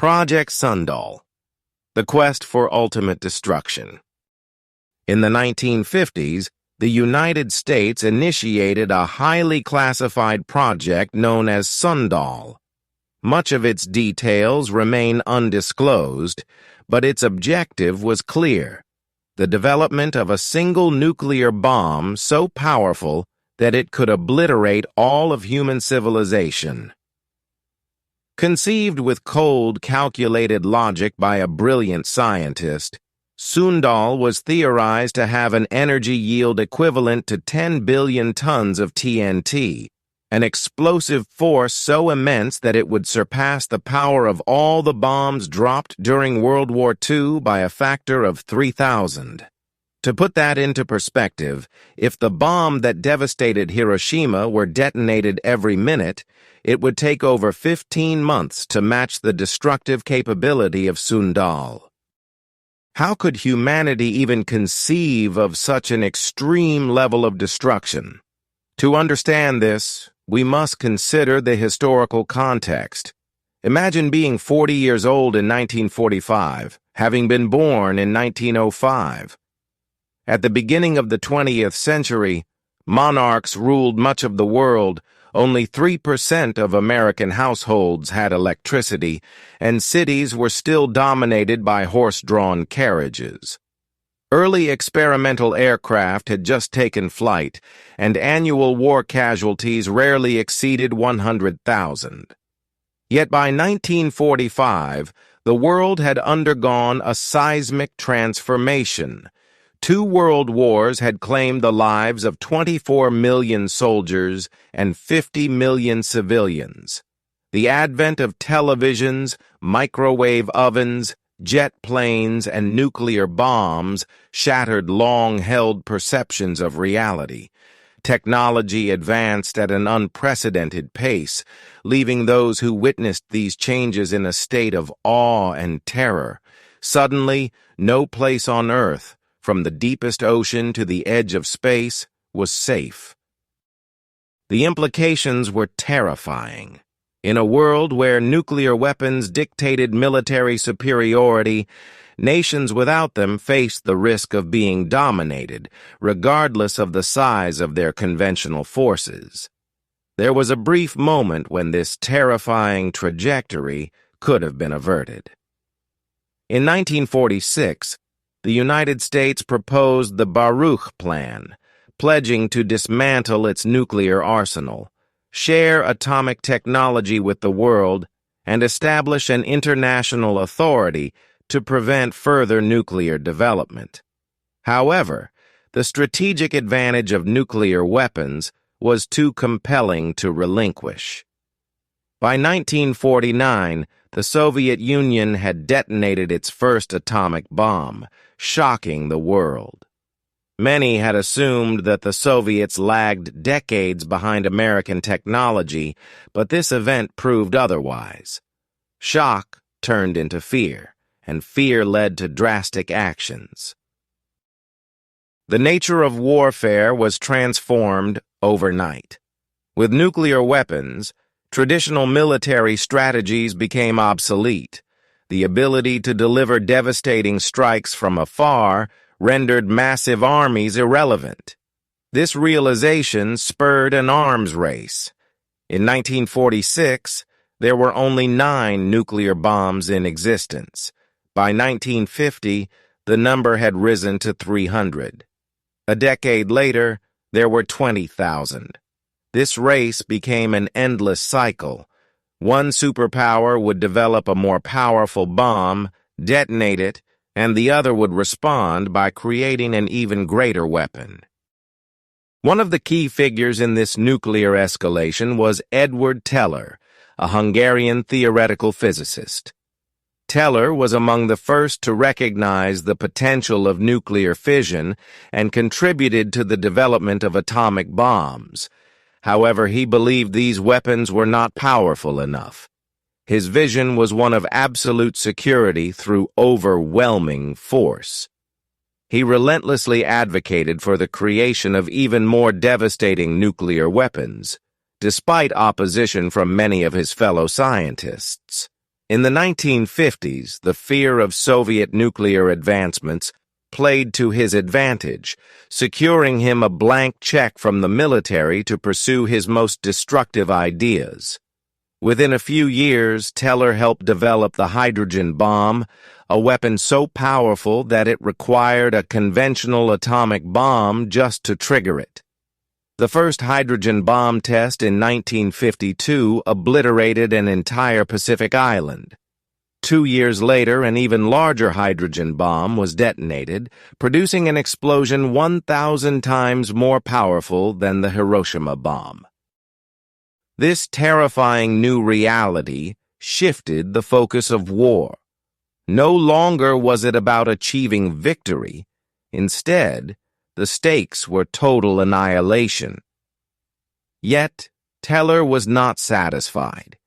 Project Sundial, the quest for ultimate destruction. In the 1950s, the United States initiated a highly classified project known as Sundial. Much of its details remain undisclosed, but its objective was clear: the development of a single nuclear bomb so powerful that it could obliterate all of human civilization. Conceived with cold, calculated logic by a brilliant scientist, Sundial was theorized to have an energy yield equivalent to 10 billion tons of TNT, an explosive force so immense that it would surpass the power of all the bombs dropped during World War II by a factor of 3,000. To put that into perspective, if the bomb that devastated Hiroshima were detonated every minute, it would take over 15 months to match the destructive capability of Sundial. How could humanity even conceive of such an extreme level of destruction? To understand this, we must consider the historical context. Imagine being 40 years old in 1945, having been born in 1905. At the beginning of the 20th century, monarchs ruled much of the world. Only 3% of American households had electricity, and cities were still dominated by horse-drawn carriages. Early experimental aircraft had just taken flight, and annual war casualties rarely exceeded 100,000. Yet by 1945, the world had undergone a seismic transformation. 2 world wars had claimed the lives of 24 million soldiers and 50 million civilians. The advent of televisions, microwave ovens, jet planes, and nuclear bombs shattered long-held perceptions of reality. Technology advanced at an unprecedented pace, leaving those who witnessed these changes in a state of awe and terror. Suddenly, no place on Earth, from the deepest ocean to the edge of space, was safe. The implications were terrifying. In a world where nuclear weapons dictated military superiority, nations without them faced the risk of being dominated, regardless of the size of their conventional forces. There was a brief moment when this terrifying trajectory could have been averted. In 1946, the United States proposed the Baruch Plan, pledging to dismantle its nuclear arsenal, share atomic technology with the world, and establish an international authority to prevent further nuclear development. However, the strategic advantage of nuclear weapons was too compelling to relinquish. By 1949, the Soviet Union had detonated its first atomic bomb, shocking the world. Many had assumed that the Soviets lagged decades behind American technology, but this event proved otherwise. Shock turned into fear, and fear led to drastic actions. The nature of warfare was transformed overnight. With nuclear weapons, traditional military strategies became obsolete. The ability to deliver devastating strikes from afar rendered massive armies irrelevant. This realization spurred an arms race. In 1946, there were only 9 nuclear bombs in existence. By 1950, the number had risen to 300. A decade later, there were 20,000. This race became an endless cycle. One superpower would develop a more powerful bomb, detonate it, and the other would respond by creating an even greater weapon. One of the key figures in this nuclear escalation was Edward Teller, a Hungarian theoretical physicist. Teller was among the first to recognize the potential of nuclear fission and contributed to the development of atomic bombs. However, he believed these weapons were not powerful enough. His vision was one of absolute security through overwhelming force. He relentlessly advocated for the creation of even more devastating nuclear weapons, despite opposition from many of his fellow scientists. In the 1950s, the fear of Soviet nuclear advancements played to his advantage, securing him a blank check from the military to pursue his most destructive ideas. Within a few years, Teller helped develop the hydrogen bomb, a weapon so powerful that it required a conventional atomic bomb just to trigger it. The first hydrogen bomb test in 1952 obliterated an entire Pacific island. 2 years later, an even larger hydrogen bomb was detonated, producing an explosion 1,000 times more powerful than the Hiroshima bomb. This terrifying new reality shifted the focus of war. No longer was it about achieving victory. Instead, the stakes were total annihilation. Yet, Teller was not satisfied.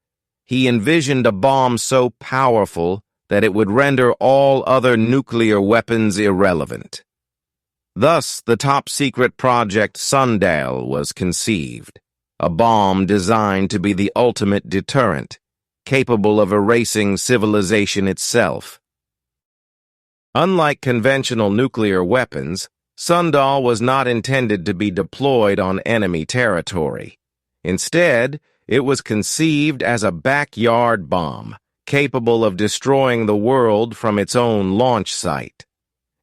He envisioned a bomb so powerful that it would render all other nuclear weapons irrelevant. Thus, the top-secret project Sundial was conceived, a bomb designed to be the ultimate deterrent, capable of erasing civilization itself. Unlike conventional nuclear weapons, Sundial was not intended to be deployed on enemy territory. Instead, it was conceived as a backyard bomb, capable of destroying the world from its own launch site.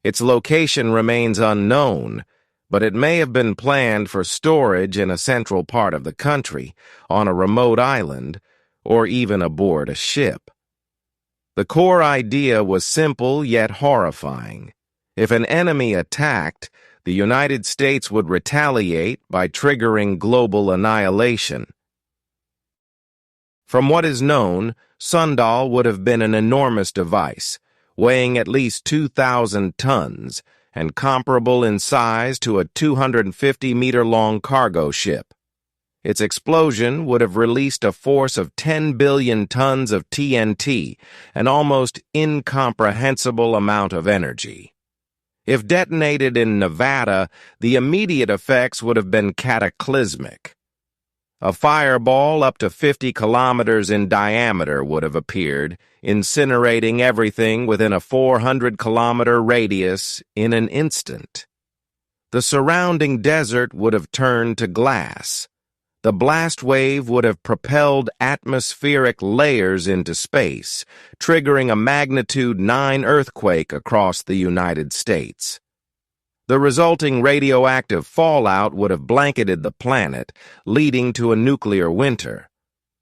Its location remains unknown, but it may have been planned for storage in a central part of the country, on a remote island, or even aboard a ship. The core idea was simple yet horrifying. If an enemy attacked, the United States would retaliate by triggering global annihilation. From what is known, Sundial would have been an enormous device, weighing at least 2,000 tons, and comparable in size to a 250-meter-long cargo ship. Its explosion would have released a force of 10 billion tons of TNT, an almost incomprehensible amount of energy. If detonated in Nevada, the immediate effects would have been cataclysmic. A fireball up to 50 kilometers in diameter would have appeared, incinerating everything within a 400-kilometer radius in an instant. The surrounding desert would have turned to glass. The blast wave would have propelled atmospheric layers into space, triggering a magnitude 9 earthquake across the United States. The resulting radioactive fallout would have blanketed the planet, leading to a nuclear winter.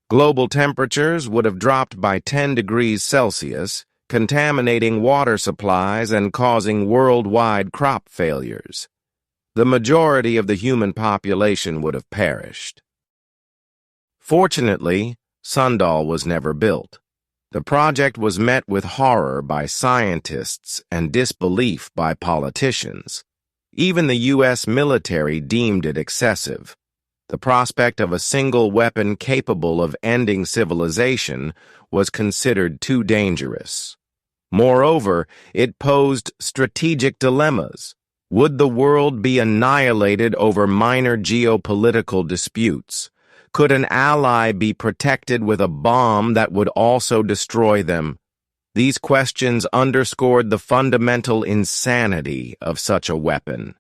Global temperatures would have dropped by 10 degrees Celsius, contaminating water supplies and causing worldwide crop failures. The majority of the human population would have perished. Fortunately, Sundial was never built. The project was met with horror by scientists and disbelief by politicians. Even the U.S. military deemed it excessive. The prospect of a single weapon capable of ending civilization was considered too dangerous. Moreover, it posed strategic dilemmas. Would the world be annihilated over minor geopolitical disputes? Could an ally be protected with a bomb that would also destroy them? These questions underscored the fundamental insanity of such a weapon.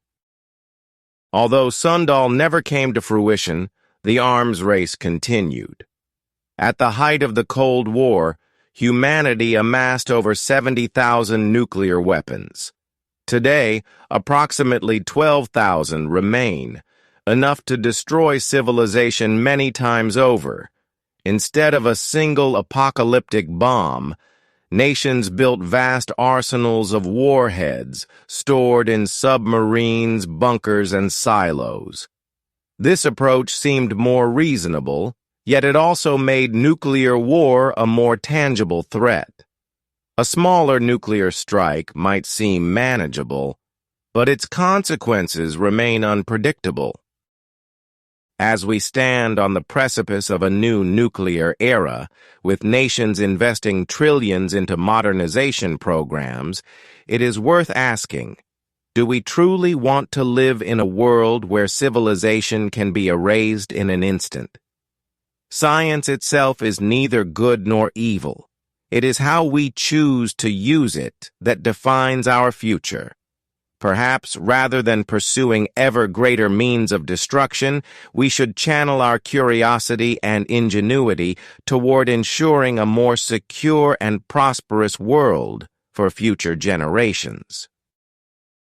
Although Sundial never came to fruition, the arms race continued. At the height of the Cold War, humanity amassed over 70,000 nuclear weapons. Today, approximately 12,000 remain, enough to destroy civilization many times over. Instead of a single apocalyptic bomb, nations built vast arsenals of warheads stored in submarines, bunkers, and silos. This approach seemed more reasonable, yet it also made nuclear war a more tangible threat. A smaller nuclear strike might seem manageable, but its consequences remain unpredictable. As we stand on the precipice of a new nuclear era, with nations investing trillions into modernization programs, it is worth asking, do we truly want to live in a world where civilization can be erased in an instant? Science itself is neither good nor evil. It is how we choose to use it that defines our future. Perhaps, rather than pursuing ever greater means of destruction, we should channel our curiosity and ingenuity toward ensuring a more secure and prosperous world for future generations.